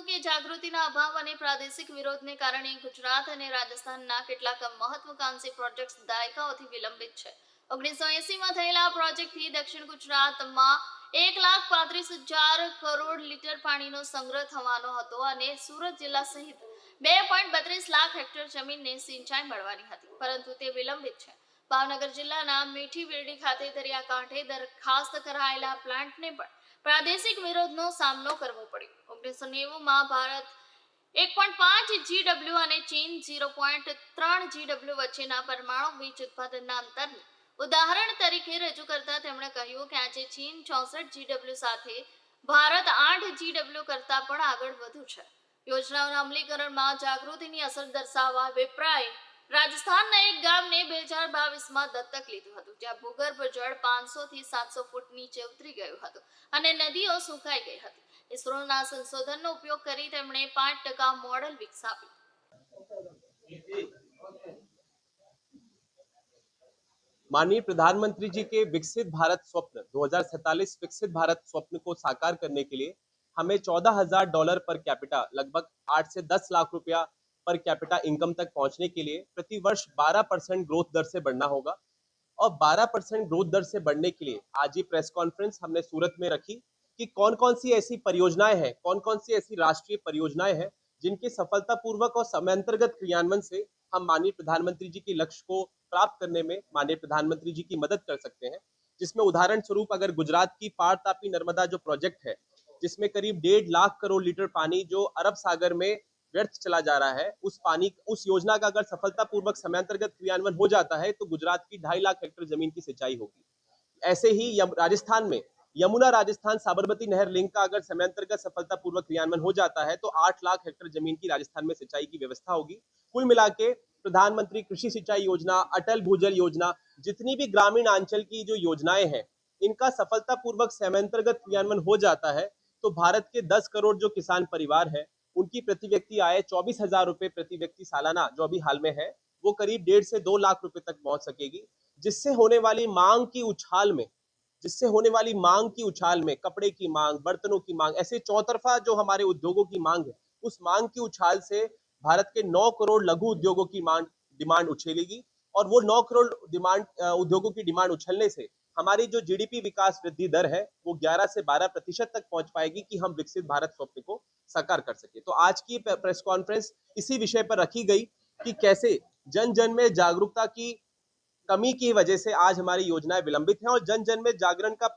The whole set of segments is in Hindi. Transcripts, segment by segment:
કે જાગૃતિના અભાવ અને પ્રાદેશિક વિરોધને કારણે ગુજરાત અને રાજસ્થાનના કેટલાક મહત્વાકાંક્ષી પ્રોજેક્ટ્સ દાયકાઓથી વિલંબિત છે। 1980માં થયેલા પ્રોજેક્ટથી દક્ષિણ ગુજરાતમાં 1,35,000 કરોડ લીટર પાણીનો સંગ્રહ થવાનો હતો અને સુરત જિલ્લા સહિત 2.32 લાખ હેક્ટર જમીનને સિંચાઈ મળવાની હતી, પરંતુ તે વિલંબિત છે। ભાવનગર જિલ્લાના મીઠી વેરડી ખાતે દરિયાકાંઠે દરખાસ્ત કરાયેલા પ્લાન્ટને પણ પ્રાદેશિક વિરોધનો સામનો કરવો પડ્યો। 1990માં ભારત 1.5 GW અને ચીન 0.3 GW વચ્ચેના પરમાણુ વીજ ઉત્પાદનના અંતરને ઉદાહરણ તરીકે રજૂ કરતા તેમણે કહ્યું કે આજે ચીન 64 GW સાથે ભારત 8 GW કરતા પણ આગળ વધુ છે। યોજનાઓના અમલીકરણમાં જાગૃતિની અસર દર્શાવવા વિપ્રાએ રાજસ્થાનના એક ગામને 2022માં દત્તક લીધું હતું, જ્યાં ભૂગર્ભ જળ 500 થી 700 ફૂટ નીચે ઉતરી ગયું હતું અને નદીઓ સુકાઈ ગઈ હતી। ઇસરોના સંશોધનનો ઉપયોગ કરી તેમણે 5% મોડેલ વિકસાવ્યું। माननीय प्रधानमंत्री जी के विकसित भारत स्वप्न 2047 विकसित भारत स्वप्न को साकार करने के लिए हमें $14,000 पर कैपिटा, लगभग 8 से 10 लाख रुपया पर कैपिटा इनकम तक पहुंचने के लिए प्रति वर्ष 12% ग्रोथ दर से बढ़ना होगा। और 12% ग्रोथ दर से बढ़ने के लिए आज ये प्रेस कॉन्फ्रेंस हमने सूरत में रखी कि कौन कौन सी ऐसी परियोजनाएं हैं, कौन कौन सी ऐसी राष्ट्रीय परियोजनाएं हैं जिनके सफलतापूर्वक और समयांतर्गत क्रियान्वयन से हम माननीय प्रधानमंत्री जी के लक्ष्य को प्राप्त करने में माननीय प्रधानमंत्री जी की मदद कर सकते हैं। जिसमें उदाहरण स्वरूप अगर गुजरात की पार तापी नर्मदा जो प्रोजेक्ट है, जिसमें करीब 1.5 लाख करोड़ लीटर पानी जो अरब सागर में व्यर्थ चला जा रहा है, उस योजना का अगर सफलतापूर्वक समयांतर्गत क्रियान्वयन हो जाता है तो गुजरात की 2.5 लाख हेक्टेयर जमीन की सिंचाई होगी। ऐसे ही राजस्थान में यमुना राजस्थान साबरमती नहर लिंक का अगर समयांतर्गत सफलतापूर्वक क्रियान्वयन हो जाता है तो 8 लाख हेक्टेयर जमीन की राजस्थान में सिंचाई की व्यवस्था होगी। कुल मिला के प्रधानमंत्री कृषि सिंचाई योजना, अटल भूजल योजना, जितनी भी ग्रामीण अंचल की जो योजनाएं हैं, इनका सफलतापूर्वक समयांतर्गत क्रियान्वयन हो जाता है तो भारत के 10 करोड़ जो किसान परिवार है, उनकी प्रति व्यक्ति आय 24,000 रुपए प्रति व्यक्ति सालाना जो अभी हाल में है, वो करीब 1.5 से 2 लाख रुपए तक पहुंच सकेगी। जिससे होने वाली मांग की उछाल में कपड़े की मांग, बर्तनों की मांग, ऐसे चौतरफा जो हमारे उद्योगों की मांग है, उस मांग की उछाल से भारत के 9 करोड़ लघु उद्योगों की डिमांड उछलेगी। और वो 9 करोड़ उद्योगों की डिमांड उछलने से हमारी जो जीडीपी विकास वृद्धि दर है वो 11 से 12% तक पहुंच पाएगी कि हम विकसित भारत स्वप्न को साकार कर सके। तो आज की प्रेस कॉन्फ्रेंस इसी विषय पर रखी गई कि कैसे जन जन में जागरूकता की कमी की वजह से आज हमारी योजनाएं विलंबित हैं और जन जन में जागरण का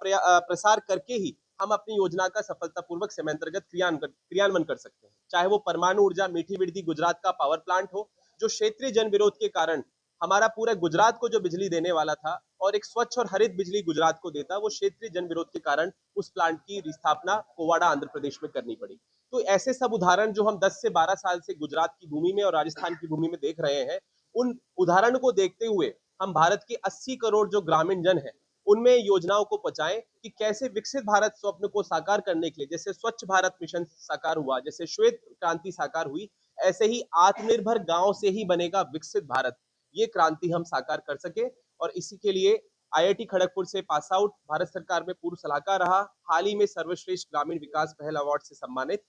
प्रसार करके ही हम अपनी योजना का सफलतापूर्वक समयांतर्गत क्रियान्वयन कर सकते हैं। चाहे वो परमाणु ऊर्जा मीठी बिरदी गुजरात का पावर प्लांट हो, जो क्षेत्रीय जन विरोध के कारण हमारा पूरे गुजरात को जो बिजली देने वाला था और एक स्वच्छ और हरित बिजली गुजरात को देता, वो क्षेत्रीय जन विरोध के कारण उस प्लांट की स्थापना कोवाड़ा आंध्र प्रदेश में करनी पड़ी। तो ऐसे सब उदाहरण जो हम 10 से 12 साल से गुजरात की भूमि में और राजस्थान की भूमि में देख रहे हैं, उन उदाहरण को देखते हुए हम भारत के 80 करोड़ जो ग्रामीण जन है उनमें योजनाओं को पहुंचाएं कि कैसे विकसित भारत स्वप्न को साकार करने के लिए, जैसे स्वच्छ भारत मिशन साकार हुआ, जैसे श्वेत क्रांति साकार हुई, ऐसे ही आत्मनिर्भर गांव से ही बनेगा विकसित भारत, ये क्रांति हम साकार कर सके। और इसी के लिए आईआईटी खड़गपुर से पास आउट, भारत सरकार में पूर्व सलाहकार रहा, हाल ही में सर्वश्रेष्ठ ग्रामीण विकास पहल अवार्ड से सम्मानित,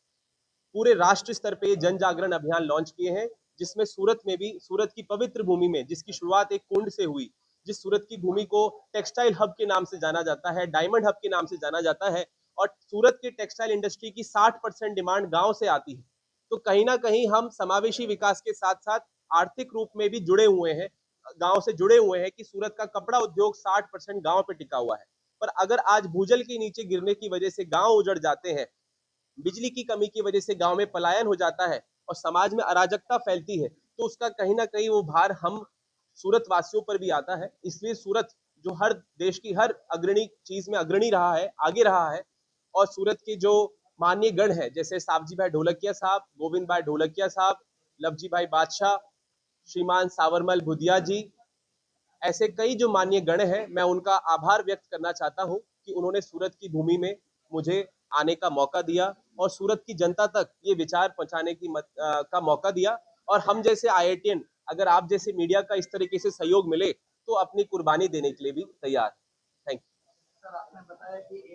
पूरे राष्ट्र स्तर पे जन जागरण अभियान लॉन्च किए हैं, जिसमें सूरत में भी, सूरत की पवित्र भूमि में जिसकी शुरुआत एक कुंड से हुई, जिस सूरत की भूमि को टेक्सटाइल हब के नाम से जाना जाता है, डायमंड हब के नाम से जाना जाता है, और सूरत के टेक्सटाइल इंडस्ट्री की 60% डिमांड गांव से आती है। तो कहीं ना कहीं हम समावेशी विकास के साथ साथ आर्थिक रूप में भी जुड़े हुए हैं, गांव से जुड़े हुए हैं कि सूरत का कपड़ा उद्योग 60% गांव पे टिका हुआ है। पर अगर आज भूजल के नीचे गिरने की वजह से गांव उजड़ जाते हैं, बिजली की कमी की वजह से गांव में पलायन हो जाता है और समाज में अराजकता फैलती है, तो उसका कहीं ना कहीं वो भार हम सूरत वासियों पर भी आता है। इसलिए सूरत जो हर देश की हर अग्रणी चीज में अग्रणी रहा है, आगे रहा है, और सूरत के जो माननीय गण है, जैसे सावजी भाई ढोलकिया साहब, गोविंद भाई ढोलकिया साहब, लवजी भाई बादशाह, श्रीमान सावरमल भुदिया जी, ऐसे कई जो माननीय गण हैं, मैं उनका आभार व्यक्त करना चाहता हूं कि उन्होंने सूरत की भूमि में मुझे आने का मौका दिया और सूरत की जनता तक ये विचार पहुंचाने का मौका दिया। और हम जैसे आईआईटीएन, अगर आप जैसे मीडिया का इस तरीके से सहयोग मिले तो अपनी कुर्बानी देने के लिए भी तैयार। Thank you.